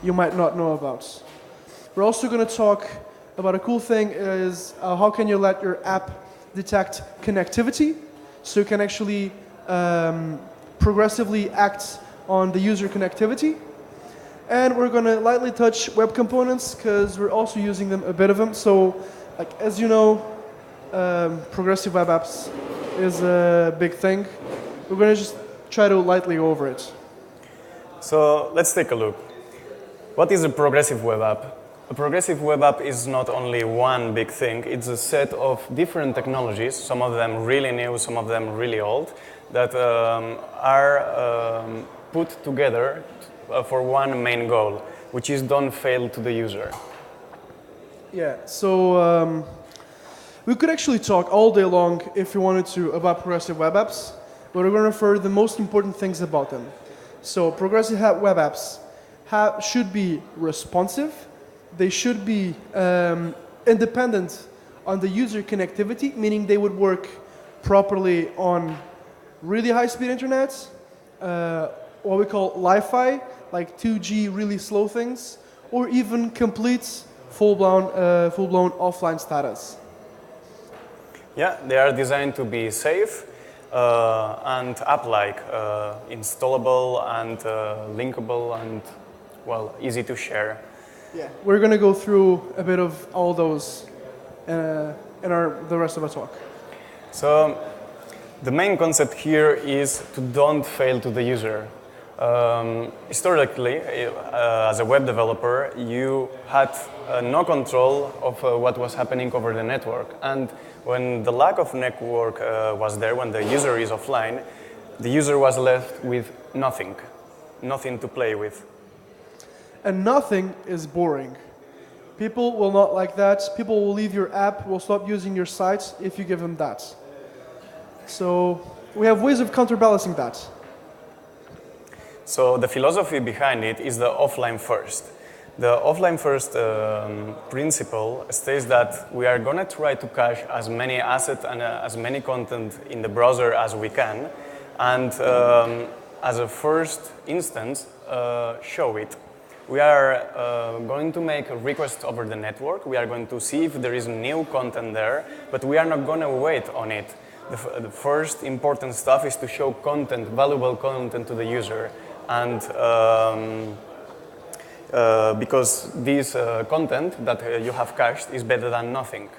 you might not know about. We're also going to talk about a cool thing is how can you let your app detect connectivity so you can actually progressively act on the user connectivity. And we're going to lightly touch web components because we're also using them, a bit of them. So, like as you know, progressive web apps is a big thing. We're going to just try to lightly go over it. So let's take a look. What is a progressive web app? A progressive web app is not only one big thing, it's a set of different technologies, some of them really new, some of them really old, that are put together for one main goal, which is don't fail to the user. Yeah, so we could actually talk all day long if we wanted to about progressive web apps, but we're going to refer the most important things about them. So progressive web apps should be responsive. They should be independent on the user connectivity, meaning they would work properly on really high-speed internet, what we call Li-Fi, like 2G really slow things, or even complete full-blown offline status. Yeah, they are designed to be safe and app-like, installable and linkable and, well, easy to share. Yeah, we're going to go through a bit of all those in the rest of our talk. So the main concept here is to don't fail to the user. Historically, as a web developer, you had no control of what was happening over the network. And when the lack of network was there, when the user is offline, the user was left with nothing to play with. And nothing is boring. People will not like that. People will leave your app, will stop using your site if you give them that. So we have ways of counterbalancing that. So the philosophy behind it is the offline first. The offline first principle states that we are going to try to cache as many assets and as many content in the browser as we can, and as a first instance, show it. We are going to make a request over the network. We are going to see if there is new content there, but we are not going to wait on it. The first important stuff is to show content, valuable content to the user. And because this content that you have cached is better than nothing.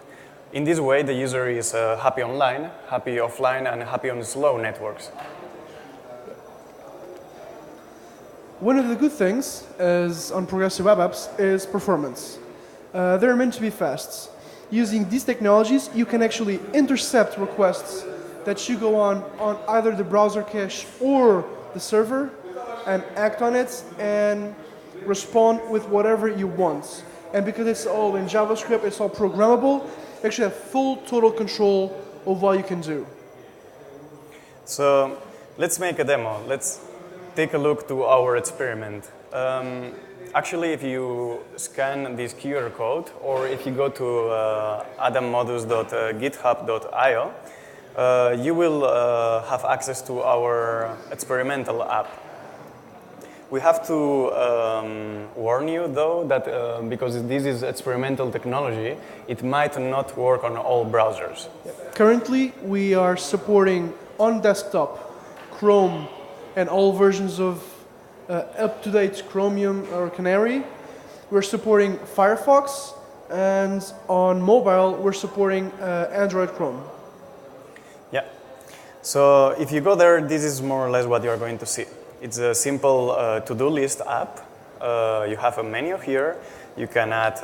In this way, the user is happy online, happy offline, and happy on slow networks. One of the good things on progressive web apps is performance. They're meant to be fast. Using these technologies, you can actually intercept requests that should go on either the browser cache or the server and act on it and respond with whatever you want. And because it's all in JavaScript, it's all programmable, you actually have full total control of what you can do. So let's make a demo. Let's take a look to our experiment. Actually, if you scan this QR code, or if you go to adammodus.github.io, you will have access to our experimental app. We have to warn you, though, that because this is experimental technology, it might not work on all browsers. Currently, we are supporting on desktop Chrome and all versions of up-to-date Chromium or Canary. We're supporting Firefox, and on mobile, we're supporting Android Chrome. Yeah. So if you go there, this is more or less what you are going to see. It's a simple to-do list app. You have a menu here. You can add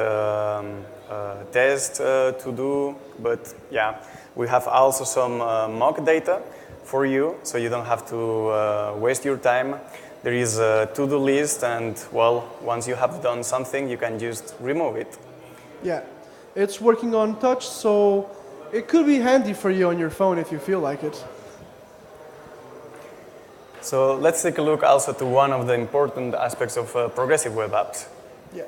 test to do, but yeah, we have also some mock data for you, so you don't have to waste your time. There is a to-do list, and well, once you have done something, you can just remove it. Yeah, it's working on touch, so it could be handy for you on your phone if you feel like it. So let's take a look also to one of the important aspects of progressive web apps. Yeah.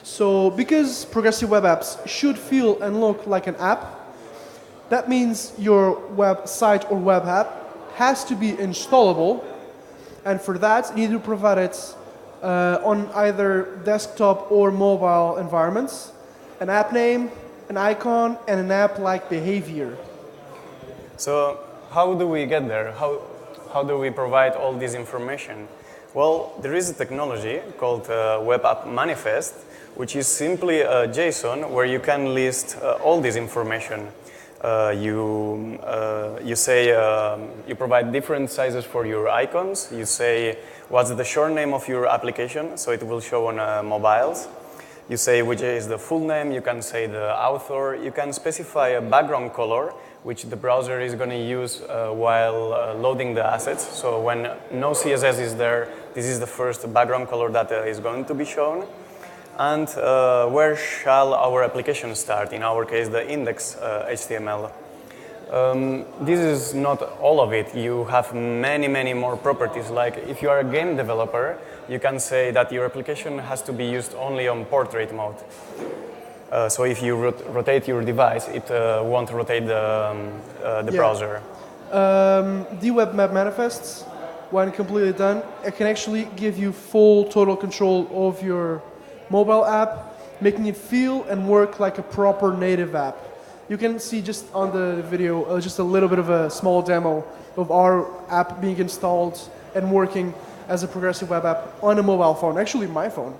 So because progressive web apps should feel and look like an app, that means your website or web app has to be installable, and for that you need to provide it on either desktop or mobile environments, an app name, an icon, and an app-like behavior. So how do we get there? How do we provide all this information? Well, there is a technology called Web App Manifest, which is simply a JSON where you can list all this information. You say you provide different sizes for your icons. You say what's the short name of your application, so it will show on mobiles. You say which is the full name. You can say the author. You can specify a background color, which the browser is going to use while loading the assets. So when no CSS is there, this is the first background color that is going to be shown. And where shall our application start? In our case, the index HTML. This is not all of it. You have many, many more properties. Like if you are a game developer, you can say that your application has to be used only on portrait mode. So if you rotate your device, it won't rotate the browser. The Web Map Manifests, when completely done, it can actually give you full total control of your mobile app, making it feel and work like a proper native app. You can see just on the video just a little bit of a small demo of our app being installed and working as a progressive web app on a mobile phone, actually my phone.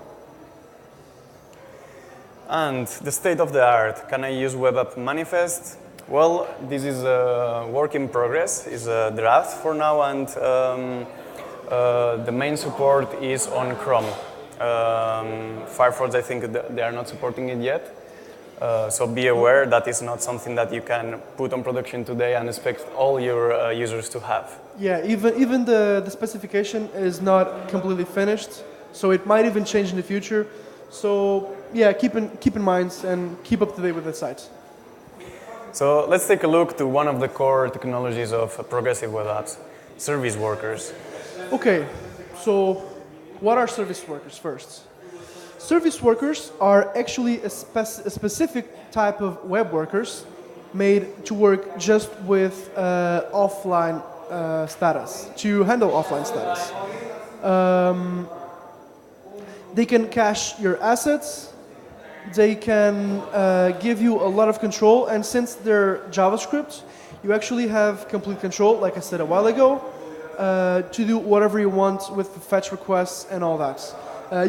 And the state of the art, can I use Web App Manifest? Well, this is a work in progress, it's a draft for now, and the main support is on Chrome. Firefox, I think they are not supporting it yet. So be aware that it's not something that you can put on production today and expect all your users to have. Yeah, even the specification is not completely finished, so it might even change in the future. So yeah, keep in mind and keep up to date with the site. So let's take a look to one of the core technologies of progressive web apps, service workers. Okay, so what are service workers first? Service workers are actually a specific type of web workers made to work just with offline status, to handle offline status. They can cache your assets, they can give you a lot of control, and since they're JavaScript, you actually have complete control, like I said a while ago, to do whatever you want with the fetch requests and all that.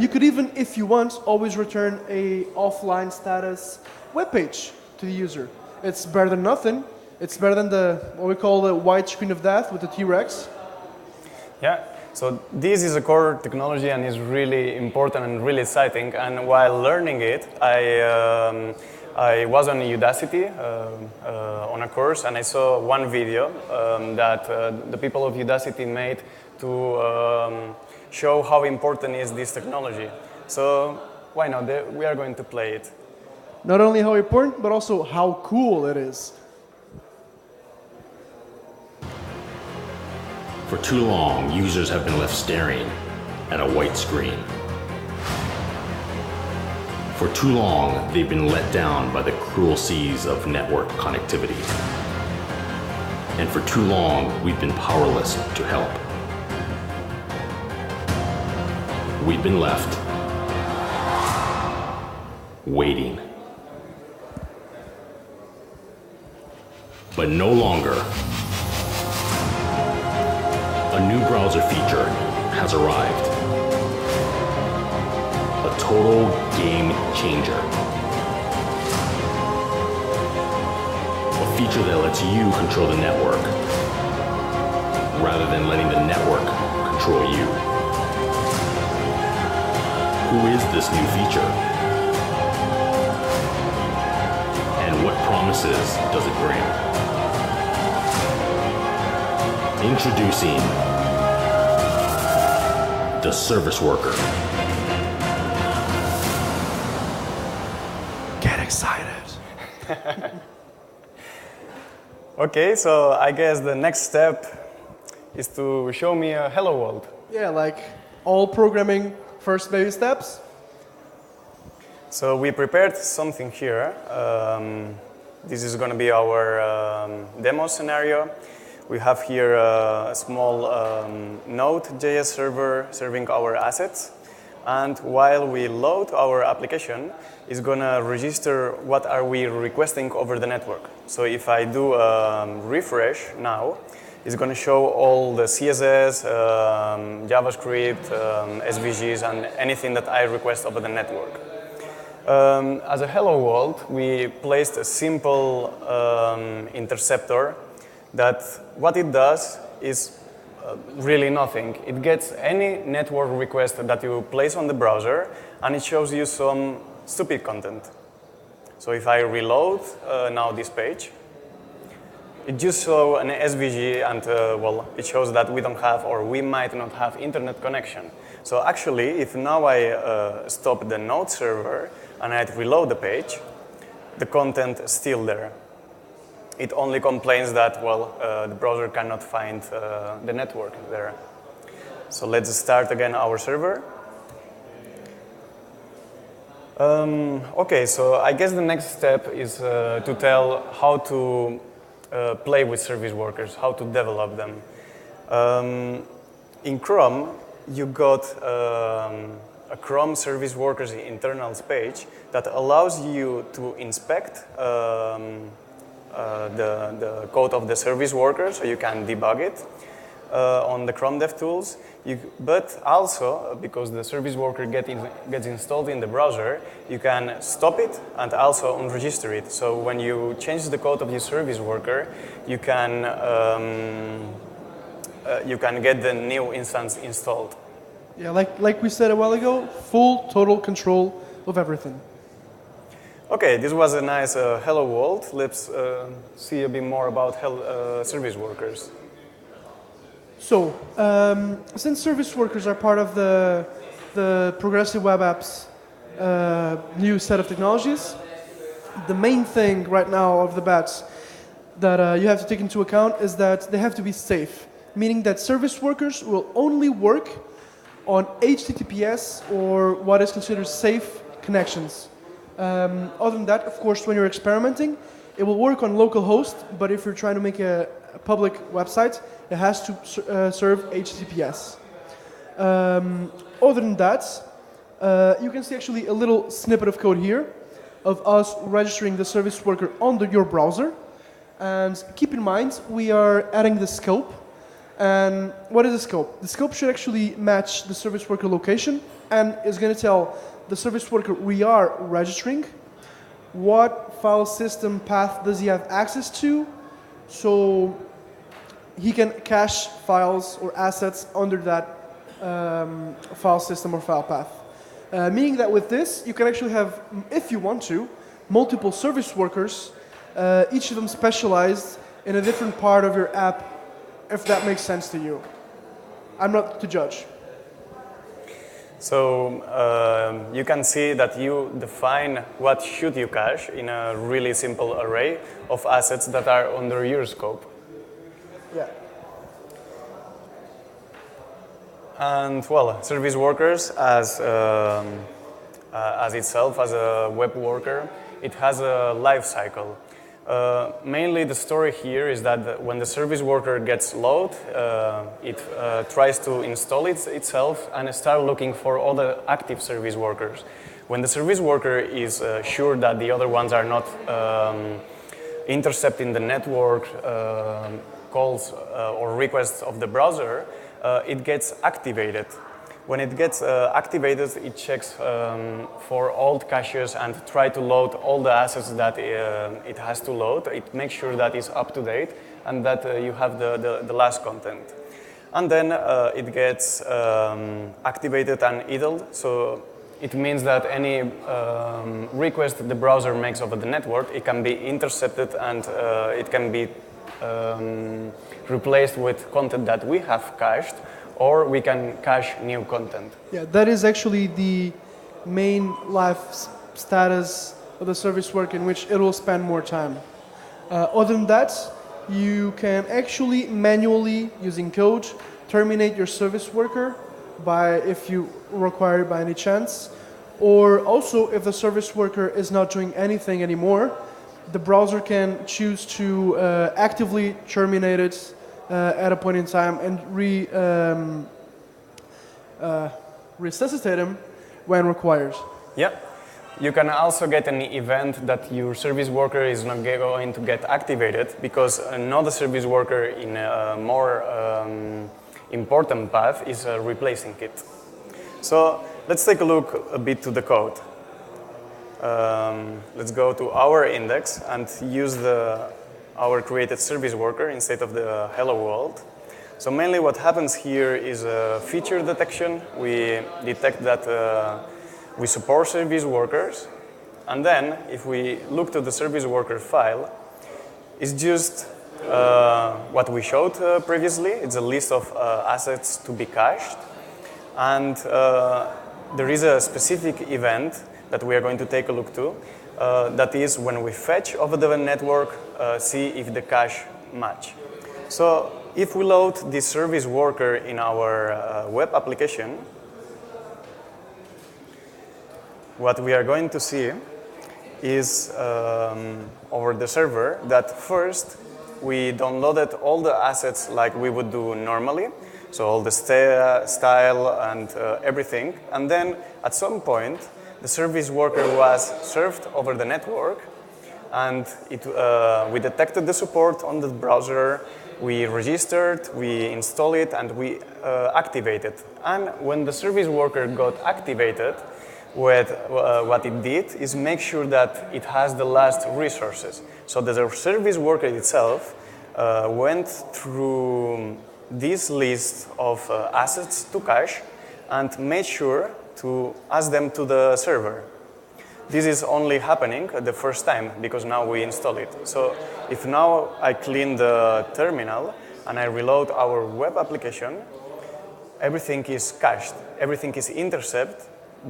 You could even, if you want, always return a offline status web page to the user. It's better than nothing. It's better than what we call the white screen of death with the T-Rex. Yeah, so this is a core technology and is really important and really exciting. And while learning it, I was on Udacity on a course, and I saw one video that the people of Udacity made to show how important is this technology. So why not? We are going to play it. Not only how important, but also how cool it is. For too long, users have been left staring at a white screen. For too long, they've been let down by the cruel seas of network connectivity. And for too long, we've been powerless to help. We've been left waiting. But no longer. A new browser feature has arrived. A total game changer. A feature that lets you control the network rather than letting the network control you. Who is this new feature? And what promises does it bring? Introducing the service worker. Get excited. Okay, so I guess the next step is to show me a hello world. Yeah, like all programming first baby steps. So we prepared something here. This is going to be our demo scenario. We have here a small Node.js server serving our assets. And while we load our application, it's going to register what are we requesting over the network. So if I do a refresh now, it's going to show all the CSS, JavaScript, SVGs, and anything that I request over the network. As a hello world, we placed a simple interceptor that what it does is really nothing. It gets any network request that you place on the browser, and it shows you some stupid content. So if I reload now this page, it just shows an SVG, and well, it shows that we don't have, or we might not have, internet connection. So actually, if now I stop the node server and I reload the page, the content is still there. It only complains that, well, the browser cannot find the network there. So let's start again our server. Okay, so I guess the next step is to tell how to play with service workers, how to develop them. In Chrome, you got a Chrome service workers internals page that allows you to inspect the code of the service worker, so you can debug it on the Chrome DevTools. But also, because the service worker gets installed in the browser, you can stop it and also unregister it. So when you change the code of your service worker, you can get the new instance installed. Yeah, like we said a while ago, full, total control of everything. Okay, this was a nice hello world. Let's see a bit more about service workers. So, since service workers are part of the Progressive Web Apps new set of technologies, the main thing right now of the bats that you have to take into account is that they have to be safe, meaning that service workers will only work on HTTPS or what is considered safe connections. Other than that, of course, when you're experimenting, it will work on localhost, but if you're trying to make a public website, it has to serve HTTPS. Other than that, you can see actually a little snippet of code here of us registering the service worker on your browser. And keep in mind, we are adding the scope. And what is the scope? The scope should actually match the service worker location and is going to tell the service worker we are registering what file system path does he have access to, so he can cache files or assets under that file system or file path. Meaning that with this, you can actually have, if you want to, multiple service workers, each of them specialized in a different part of your app, if that makes sense to you. I'm not to judge. So you can see that you define what should you cache in a really simple array of assets that are under your scope. Yeah. And well, service workers as itself, as a web worker, it has a life cycle. Mainly the story here is that when the service worker gets loaded, it tries to install itself and start looking for other active service workers. When the service worker is sure that the other ones are not intercepting the network calls or requests of the browser, it gets activated. When it gets activated, it checks for old caches and try to load all the assets that it has to load. It makes sure that it's up to date and that you have the last content. And then it gets activated and idled. So it means that any request the browser makes over the network, it can be intercepted and it can be replaced with content that we have cached, or we can cache new content. Yeah, that is actually the main life status of the service work in which it will spend more time. Other than that, you can actually manually, using code, terminate your service worker if you require it by any chance. Or also, if the service worker is not doing anything anymore, the browser can choose to actively terminate it at a point in time and resuscitate him when required. Yeah. You can also get an event that your service worker is not going to get activated because another service worker in a more important path is replacing it. So let's take a look a bit to the code. Let's go to our index and use our created service worker instead of the hello world. So mainly what happens here is a feature detection. We detect that we support service workers, and then if we look to the service worker file, it's just what we showed previously. It's a list of assets to be cached, and there is a specific event that we are going to take a look to. That is when we fetch over the network, see if the cache match. So if we load this service worker in our web application, what we are going to see is over the server that first we downloaded all the assets like we would do normally, so all the style and everything, and then at some point the service worker was served over the network, and we detected the support on the browser, we registered, we installed it, and we activated. And when the service worker got activated, what it did is make sure that it has the last resources. So the service worker itself went through this list of assets to cache and made sure to ask them to the server. This is only happening the first time because now we install it. So if now I clean the terminal and I reload our web application, everything is cached, everything is intercepted,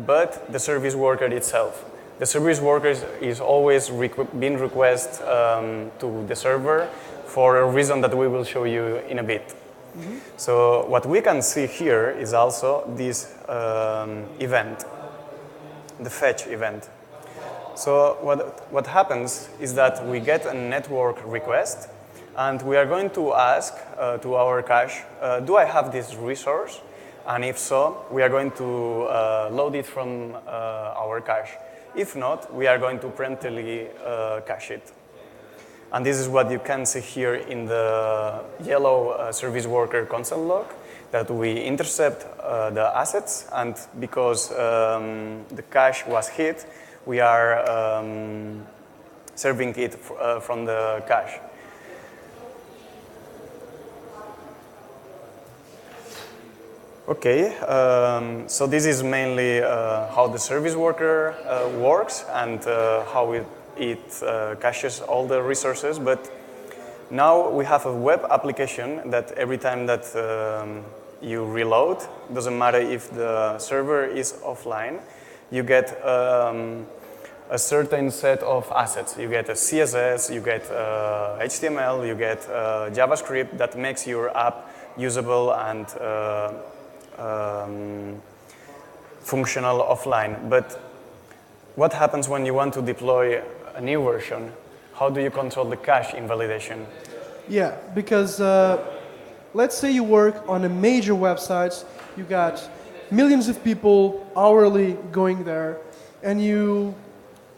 but the service worker itself. The service worker is always being requested to the server for a reason that we will show you in a bit. Mm-hmm. So what we can see here is also this event, the fetch event. So what happens is that we get a network request, and we are going to ask to our cache, do I have this resource? And if so, we are going to load it from our cache. If not, we are going to preemptively cache it. And this is what you can see here in the yellow service worker console log, that we intercept the assets, and because the cache was hit, we are serving it from the cache. Okay, so this is mainly how the service worker works and how it caches all the resources. But now we have a web application that every time that you reload, doesn't matter if the server is offline, you get a certain set of assets. You get a CSS, you get HTML, you get JavaScript that makes your app usable and functional offline. But what happens when you want to deploy a new version? How do you control the cache invalidation? Yeah, because let's say you work on a major website, you got millions of people hourly going there, and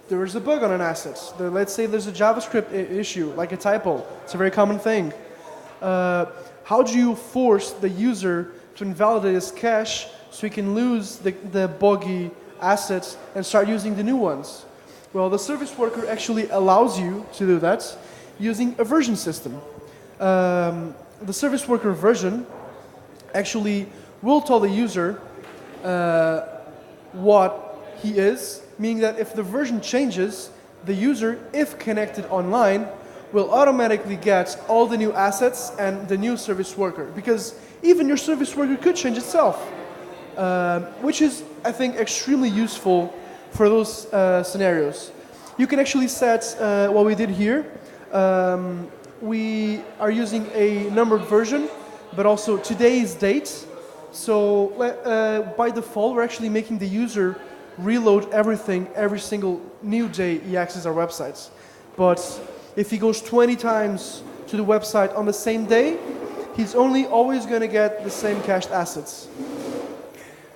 there's a bug on an asset. Let's say there's a JavaScript issue, like a typo. It's a very common thing. How do you force the user to invalidate his cache so he can lose the buggy assets and start using the new ones? Well, the service worker actually allows you to do that using a version system. The service worker version actually will tell the user what he is, meaning that if the version changes, the user, if connected online, will automatically get all the new assets and the new service worker, because even your service worker could change itself, which is, I think, extremely useful for those scenarios. You can actually set what we did here. We are using a numbered version, but also today's date. So by default, we're actually making the user reload everything every single new day he accesses our websites. But if he goes 20 times to the website on the same day, he's only always going to get the same cached assets.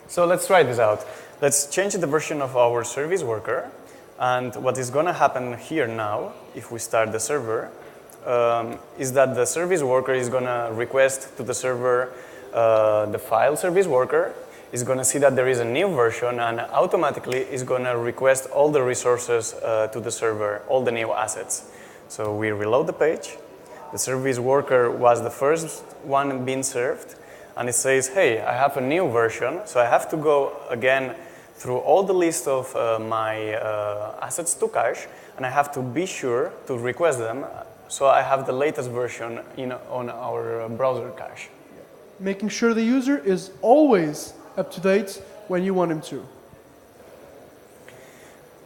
So let's try this out. Let's change the version of our service worker. And what is going to happen here now, if we start the server, is that the service worker is going to request to the server the file service worker, is going to see that there is a new version, and automatically is going to request all the resources to the server, all the new assets. So we reload the page. The service worker was the first one being served, and it says, hey, I have a new version, so I have to go again through all the list of my assets to cache, and I have to be sure to request them, so I have the latest version on our browser cache. Making sure the user is always up to date when you want him to.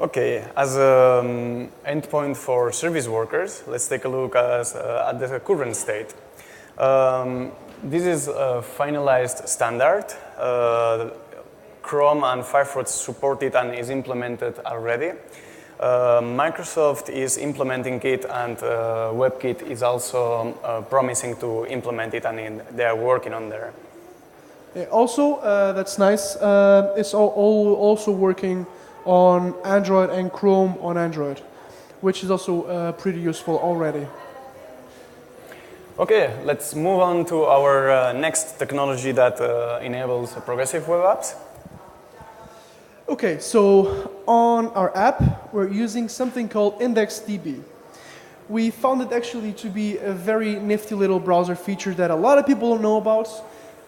Okay, as an endpoint for service workers, let's take a look at the current state. This is a finalized standard. Chrome and Firefox support it and is implemented already. Microsoft is implementing it, and WebKit is also promising to implement it, and they are working on there. Yeah, also, that's nice. It's also working on Android and Chrome on Android, which is also pretty useful already. Okay, let's move on to our next technology that enables progressive web apps. Okay, so on our app, we're using something called IndexedDB. We found it actually to be a very nifty little browser feature that a lot of people don't know about,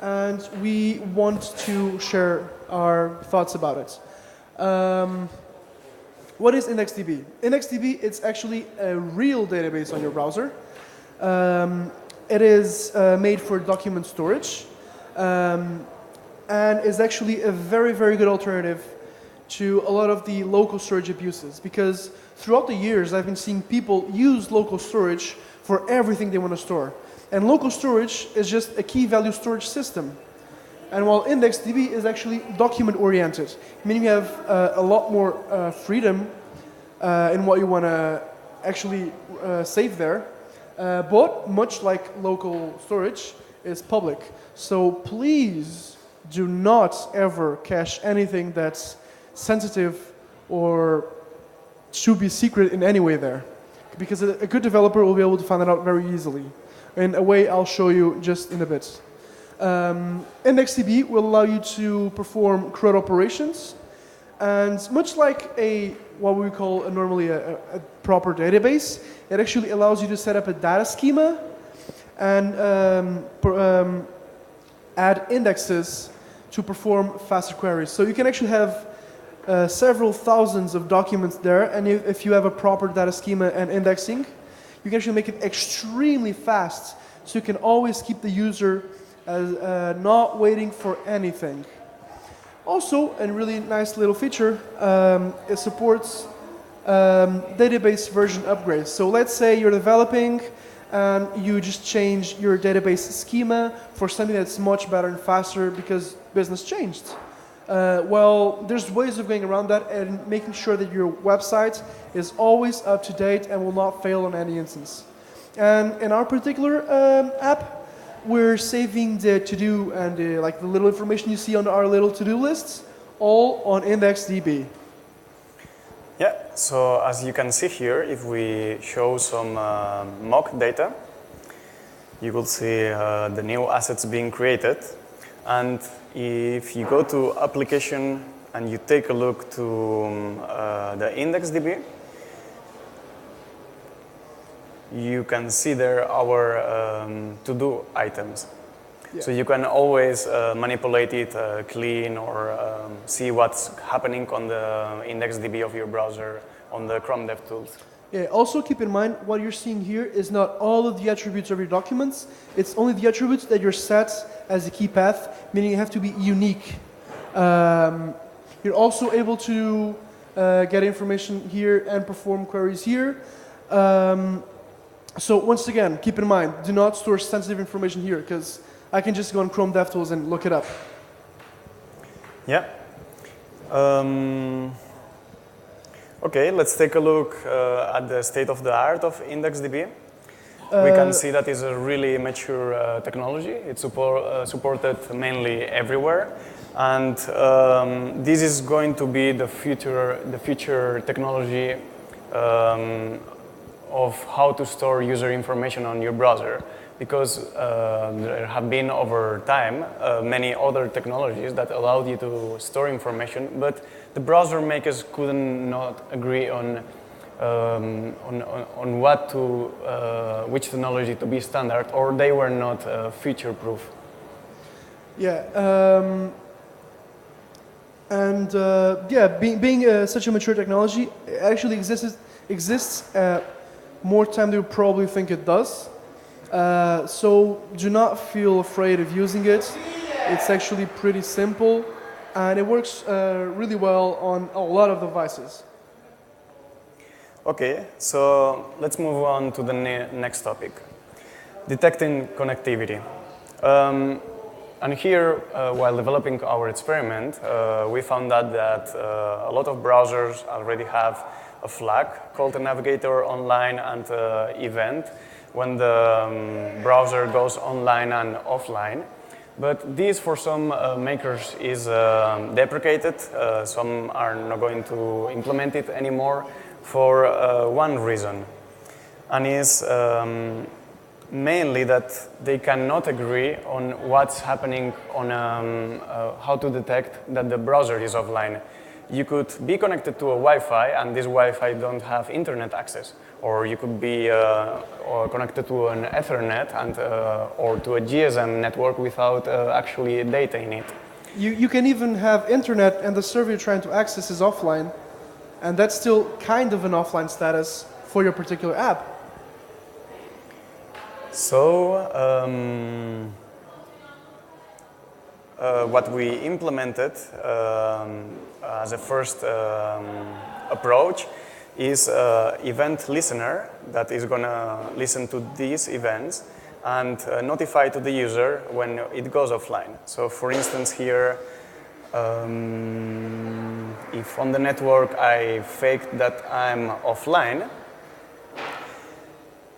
and we want to share our thoughts about it. What is IndexedDB? IndexedDB is actually a real database on your browser. It is made for document storage, and is actually a very, very good alternative to a lot of the local storage abuses, because throughout the years I've been seeing people use local storage for everything they want to store. And local storage is just a key value storage system. And while IndexedDB is actually document oriented, meaning you have a lot more freedom in what you want to actually save there, but much like local storage is public. So please do not ever cache anything that's sensitive or should be secret in any way there, because a good developer will be able to find that out very easily in a way I'll show you just in a bit. IndexedDB will allow you to perform CRUD operations, and much like what we call normally a proper database, it actually allows you to set up a data schema and add indexes to perform faster queries. So you can actually have several thousands of documents there, and if you have a proper data schema and indexing, you can actually make it extremely fast, so you can always keep the user as not waiting for anything. Also, a really nice little feature, it supports database version upgrades. So let's say you're developing and you just change your database schema for something that's much better and faster because business changed. Well, there's ways of going around that and making sure that your website is always up to date and will not fail on any instance. And in our particular app, we're saving the to-do and the little information you see on our little to-do lists, all on IndexedDB. Yeah, so as you can see here, if we show some mock data, you will see the new assets being created. And if you go to application and you take a look to the IndexedDB, you can see there our to-do items. Yeah. So you can always manipulate it, clean, or see what's happening on the IndexedDB of your browser on the Chrome DevTools. Yeah, also keep in mind what you're seeing here is not all of the attributes of your documents. It's only the attributes that you're set as a key path, meaning you have to be unique. You're also able to get information here and perform queries here. So once again, keep in mind, do not store sensitive information here, because I can just go on Chrome DevTools and look it up. Yeah. Okay, let's take a look at the state of the art of IndexedDB. We can see that is a really mature technology. It's supported mainly everywhere, and this is going to be the future technology of how to store user information on your browser. Because there have been over time many other technologies that allowed you to store information, but the browser makers couldn't not agree on what to which technology to be standard, or they were not future proof. Yeah, being such a mature technology, it actually exists more time than you probably think it does. So do not feel afraid of using it. It's actually pretty simple, and it works really well on a lot of devices. Okay, so let's move on to the next topic, detecting connectivity. And here, while developing our experiment, we found out that a lot of browsers already have a flag called a navigator online and event when the browser goes online and offline. But this, for some makers, is deprecated. Some are not going to implement it anymore for one reason, and is mainly that they cannot agree on what's happening on how to detect that the browser is offline. You could be connected to a Wi-Fi, and this Wi-Fi don't have internet access. Or you could be or connected to an Ethernet and, or to a GSM network without actually data in it. You can even have internet and the server you're trying to access is offline, and that's still kind of an offline status for your particular app. So what we implemented as a first approach is an event listener that is going to listen to these events and notify to the user when it goes offline. So for instance here, if on the network I faked that I'm offline,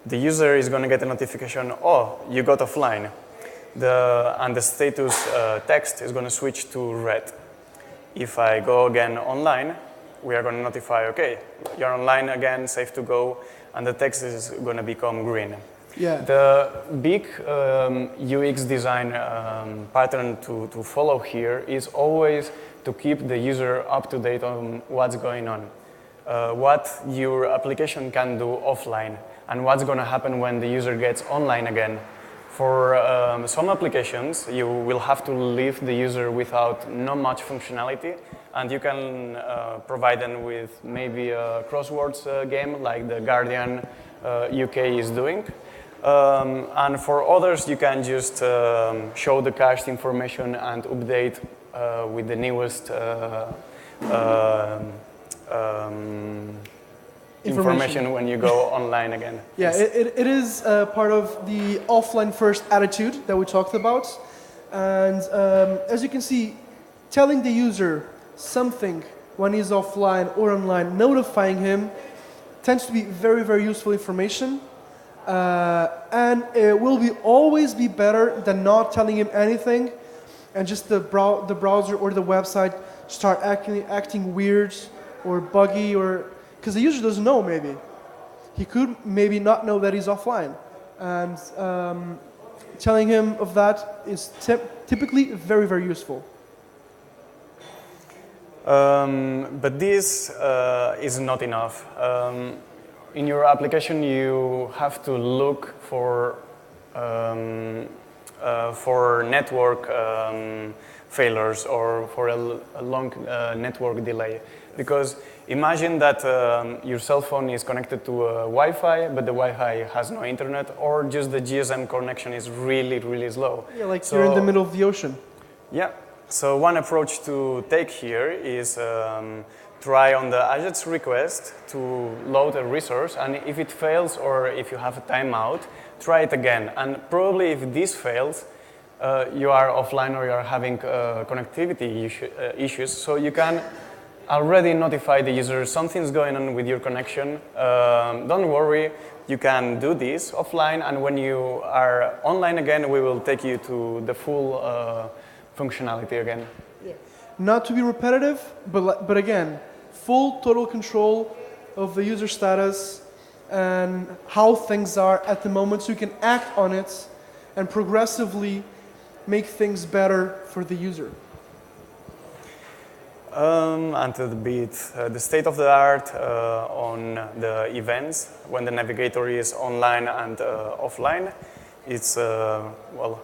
the user is going to get a notification, oh, you got offline. And the status text is going to switch to red. If I go again online, we are going to notify, okay, you're online again, safe to go, and the text is going to become green. Yeah. The big UX design pattern to follow here is always to keep the user up to date on what's going on, what your application can do offline, and what's going to happen when the user gets online again. For some applications, you will have to leave the user without not much functionality, and you can provide them with maybe a crosswords game like the Guardian UK is doing. And for others, you can just show the cached information and update with the newest information when you go online again. Yeah, it is part of the offline first attitude that we talked about. And as you can see, telling the user something when he's offline or online, notifying him, tends to be very, very useful information. And it will always be better than not telling him anything and just the browser or the website start acting weird or buggy, or because the user doesn't know. Maybe he could maybe not know that he's offline, and telling him of that is typically very, very useful. But this is not enough. In your application, you have to look for network failures or for a long network delay. Because imagine that your cell phone is connected to a Wi-Fi, but the Wi-Fi has no internet, or just the GSM connection is really, really slow. Yeah, like you're in the middle of the ocean. Yeah. So one approach to take here is try on the AJAX request to load a resource, and if it fails or if you have a timeout, try it again. And probably if this fails, you are offline or you are having connectivity issues, so you can already notify the user something's going on with your connection. Don't worry, you can do this offline, and when you are online again, we will take you to the full functionality again. Yeah. Not to be repetitive, but again, full total control of the user status and how things are at the moment, so you can act on it and progressively make things better for the user. And a bit the state of the art on the events when the navigator is online and offline. It's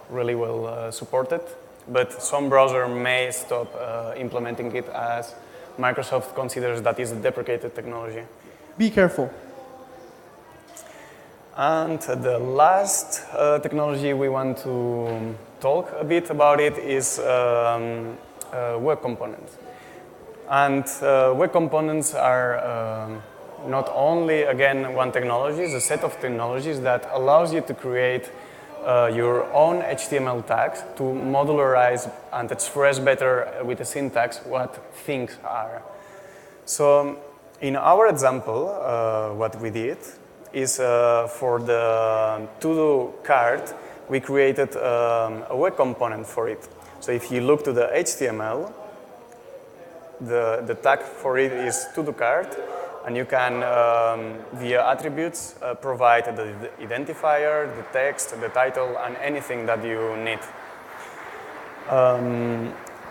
really well supported, but some browser may stop implementing it as Microsoft considers that is a deprecated technology. Be careful. And the last technology we want to talk a bit about it is web components. And web components are not only, again, one technology, it's a set of technologies that allows you to create your own HTML tags to modularize and express better with the syntax what things are. So in our example, what we did is for the to-do card, we created a web component for it. So if you look to the HTML, the tag for it is to-do card, and you can, via attributes, provide the identifier, the text, the title, and anything that you need.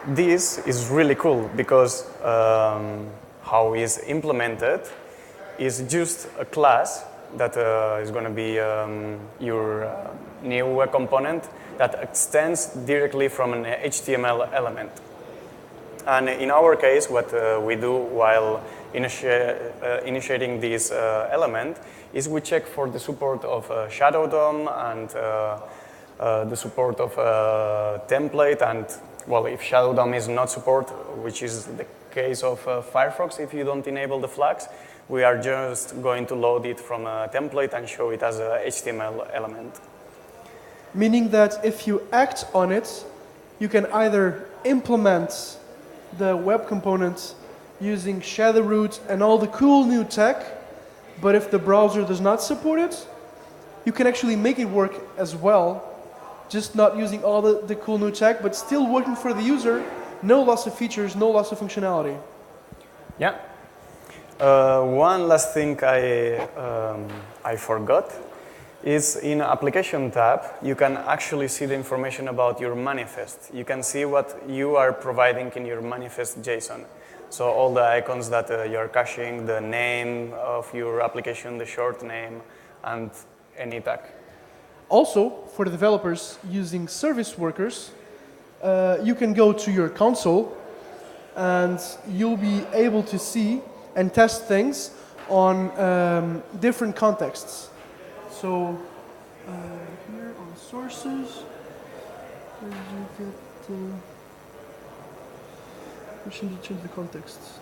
This is really cool because how it's implemented is just a class that is going to be your new web component that extends directly from an HTML element. And in our case, what we do while initiating this element is we check for the support of Shadow DOM and the support of template. And well, if Shadow DOM is not support, which is the case of Firefox, if you don't enable the flags, we are just going to load it from a template and show it as a HTML element. Meaning that if you act on it, you can either implement the web component using shadow root and all the cool new tech, but if the browser does not support it, you can actually make it work as well, just not using all the cool new tech, but still working for the user, no loss of features, no loss of functionality. Yeah. One last thing I forgot is in application tab, you can actually see the information about your manifest. You can see what you are providing in your manifest JSON. So all the icons that you're caching, the name of your application, the short name, and any tag. Also, for the developers using service workers, you can go to your console and you'll be able to see and test things on different contexts. So here on sources, where did you get we should change the contexts.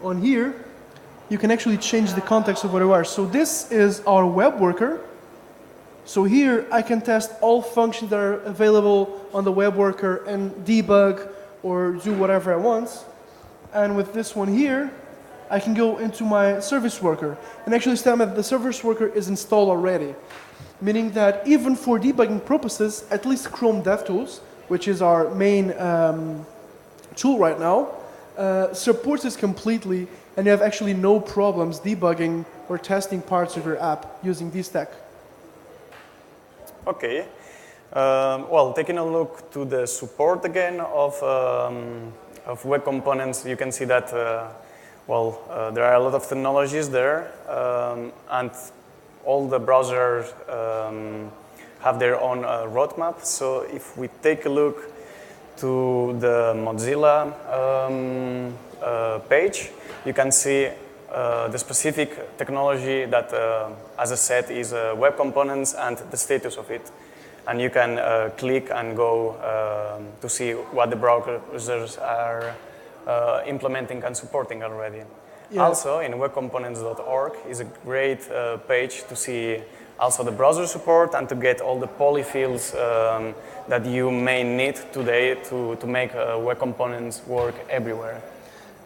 On here, you can actually change the context of what you are. So this is our web worker. So here I can test all functions that are available on the web worker and debug or do whatever I want. And with this one here, I can go into my service worker and actually tell me that the service worker is installed already. Meaning that even for debugging purposes, at least Chrome DevTools, which is our main tool right now, supports this completely, and you have actually no problems debugging or testing parts of your app using this tech. Okay. Well, taking a look to the support again of web components, you can see that there are a lot of technologies there, and all the browsers have their own roadmap. So if we take a look to the Mozilla page, you can see the specific technology that, as I said, is web components and the status of it. And you can click and go to see what the browsers are implementing and supporting already. Yeah. Also, in webcomponents.org is a great page to see also the browser support, and to get all the polyfills that you may need today to make web components work everywhere.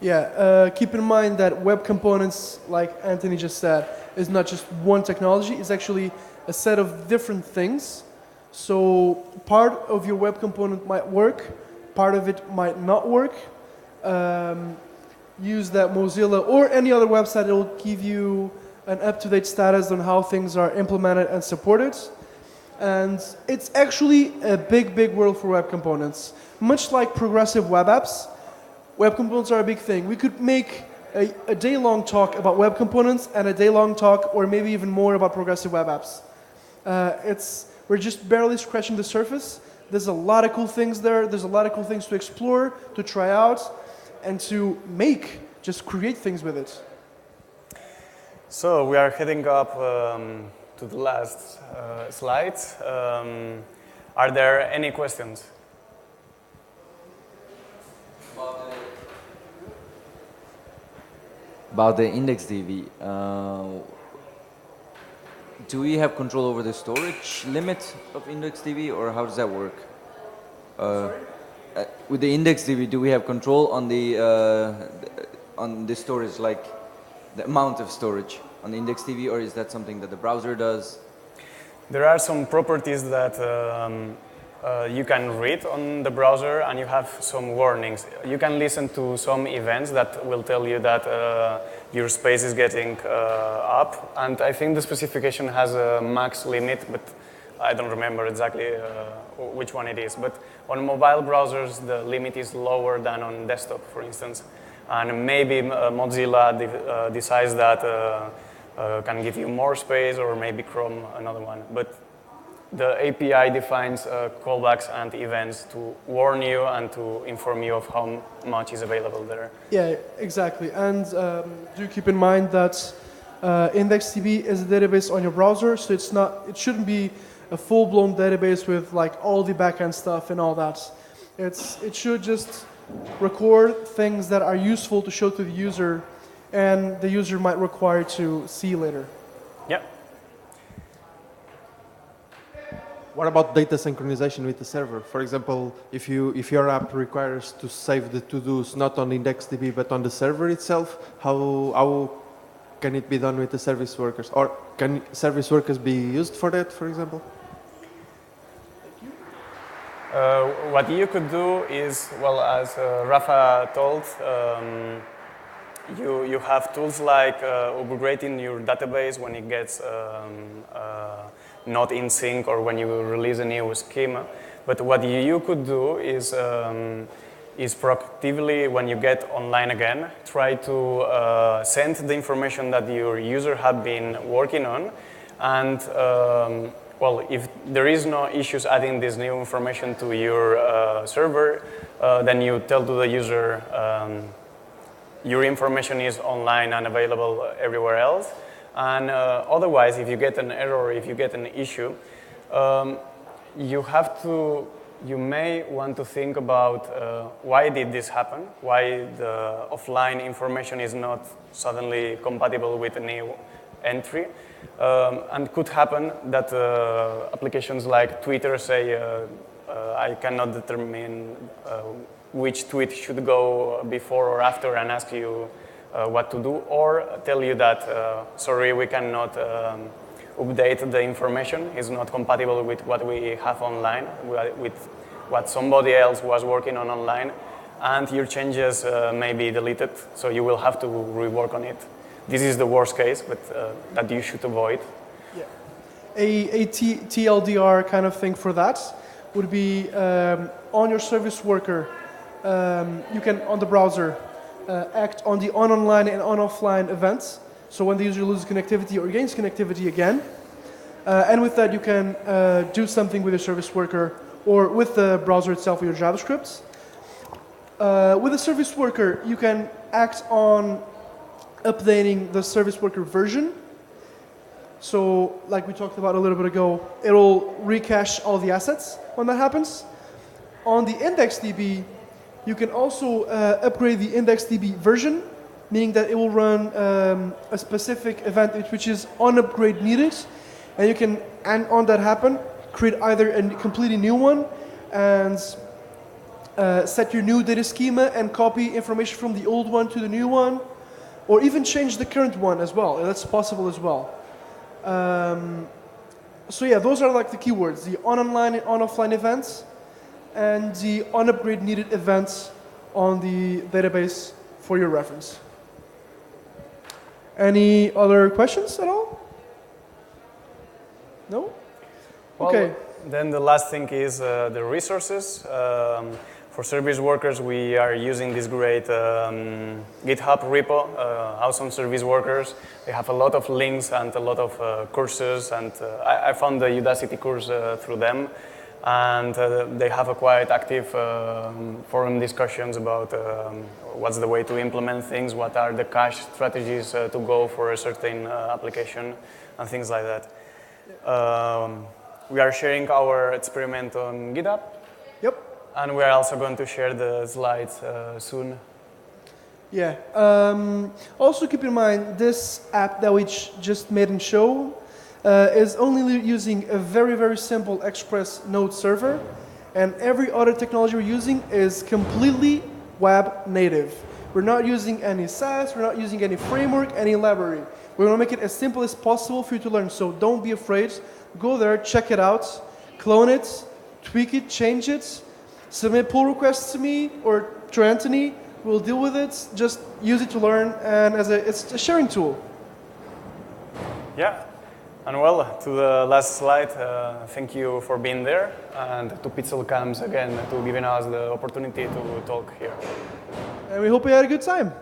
Yeah, keep in mind that web components, like Anthony just said, is not just one technology, it's actually a set of different things. So part of your web component might work, part of it might not work. Use that Mozilla or any other website, it will give you an up-to-date status on how things are implemented and supported. And it's actually a big, big world for web components. Much like progressive web apps, web components are a big thing. We could make a day-long talk about web components and a day-long talk, or maybe even more, about progressive web apps. We're just barely scratching the surface. There's a lot of cool things there. There's a lot of cool things to explore, to try out, and to make, just create things with it. So we are heading up to the last slides. Are there any questions? About the IndexedDB, do we have control over the storage limit of IndexedDB, or how does that work? With the IndexedDB, do we have control on the storage, like the amount of storage on the IndexedDB, or is that something that the browser does? There are some properties that you can read on the browser, and you have some warnings. You can listen to some events that will tell you that your space is getting up, and I think the specification has a max limit, but I don't remember exactly which one it is. But on mobile browsers, the limit is lower than on desktop, for instance. And maybe Mozilla decides that can give you more space, or maybe Chrome another one. But the API defines callbacks and events to warn you and to inform you of how much is available there. Yeah, exactly. And do keep in mind that IndexedDB is a database on your browser, so it shouldn't be a full-blown database with like all the backend stuff and all that. It should just record things that are useful to show to the user, and the user might require to see later. Yeah. What about data synchronization with the server? For example, if your app requires to save the to-dos not on IndexedDB but on the server itself, how can it be done with the service workers? Or can service workers be used for that, for example? What you could do is, well, as Rafa told, you have tools like upgrading your database when it gets not in sync, or when you release a new schema. But what you could do is proactively, when you get online again, try to send the information that your user had been working on, and well, if there is no issues adding this new information to your server, then you tell to the user your information is online and available everywhere else. And otherwise, if you get an error, if you get an issue, you may want to think about why did this happen, why the offline information is not suddenly compatible with a new entry. And could happen that applications like Twitter say, I cannot determine which tweet should go before or after, and ask you what to do, or tell you that, sorry, we cannot update the information, it's not compatible with what we have online, with what somebody else was working on online, and your changes may be deleted, so you will have to rework on it. This is the worst case, but that you should avoid. Yeah. A TLDR kind of thing for that would be on your service worker, you can, on the browser, act on the on-online and on-offline events. So when the user loses connectivity or gains connectivity again. And with that, you can do something with your service worker or with the browser itself with your JavaScript. With the service worker, you can act on updating the service worker version. So like we talked about a little bit ago, it'll recache all the assets when that happens. On the IndexedDB, you can also upgrade the IndexedDB version, meaning that it will run a specific event which is on upgrade needed, And you can, and on that happen, create either a completely new one and set your new data schema and copy information from the old one to the new one, or even change the current one as well. And that's possible as well. So yeah, those are like the keywords: the on-online and on-offline events, and the on-upgrade needed events on the database for your reference. Any other questions at all? No? Well, Okay. then the last thing is the resources. For service workers, we are using this great GitHub repo, Awesome Service Workers. They have a lot of links and a lot of courses, and I found the Udacity course through them. And they have a quite active forum discussions about what's the way to implement things, what are the cache strategies to go for a certain application, and things like that. We are sharing our experiment on GitHub. Yep. And we are also going to share the slides soon. Yeah. Also keep in mind, this app that we just made and show is only using a very, very simple Express node server. And every other technology we're using is completely web native. We're not using any SaaS, we're not using any framework, any library. We want to make it as simple as possible for you to learn. So don't be afraid. Go there, check it out, clone it, tweak it, change it. Submit pull requests to me or to Antoni. We'll deal with it. Just use it to learn, and it's a sharing tool. Yeah. And well, to the last slide, thank you for being there, and to Pixel Camps again to giving us the opportunity to talk here. And we hope you had a good time.